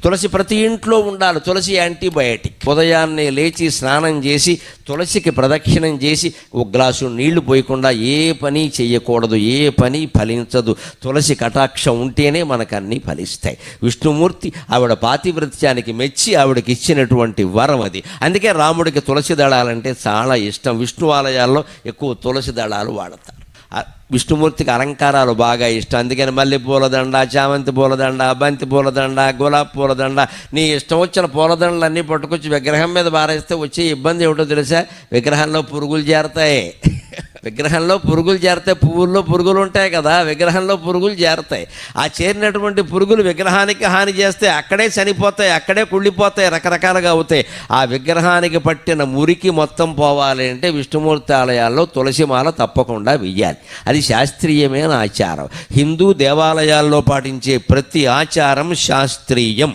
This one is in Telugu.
తులసి ప్రతి ఇంట్లో ఉండాలి. తులసి యాంటీబయాటిక్. ఉదయాన్నే లేచి స్నానం చేసి తులసికి ప్రదక్షిణం చేసి ఒక గ్లాసు నీళ్లు పోయకుండా ఏ పని చెయ్యకూడదు, ఏ పని ఫలించదు. తులసి కటాక్షం ఉంటేనే మనకు అన్నీ ఫలిస్తాయి. విష్ణుమూర్తి ఆవిడ పాతివ్రత్యానికి మెచ్చి ఆవిడకి ఇచ్చినటువంటి వరం అది. అందుకే రాముడికి తులసి దళాలంటే చాలా ఇష్టం. విష్ణు ఆలయాల్లో ఎక్కువ తులసి దళాలు వాడతారు. విష్ణుమూర్తికి అలంకారాలు బాగా ఇష్టం. అందుకని మల్లె పూలదండ, చామంతి పూలదండ, బంతి పూలదండ, గులాబీ పూలదండ, నీ ఇష్టం వచ్చిన పూలదండలు అన్నీ పట్టుకొచ్చి విగ్రహం మీద బారేస్తే వచ్చే ఇబ్బంది ఏమిటో తెలుసా? విగ్రహంలో పురుగులు చేరతాయి. విగ్రహంలో పురుగులు చేరతాయి. పువ్వుల్లో పురుగులు ఉంటాయి కదా, విగ్రహంలో పురుగులు చేరతాయి. ఆ చేరినటువంటి పురుగులు విగ్రహానికి హాని చేస్తే అక్కడే చనిపోతాయి, అక్కడే కుళ్ళిపోతాయి, రకరకాలుగా అవుతాయి. ఆ విగ్రహానికి పట్టిన మురికి మొత్తం పోవాలి అంటే విష్ణుమూర్తి ఆలయాల్లో తులసిమాల తప్పకుండా వెయ్యాలి. అది శాస్త్రీయమైన ఆచారం. హిందూ దేవాలయాల్లో పాటించే ప్రతి ఆచారం శాస్త్రీయం.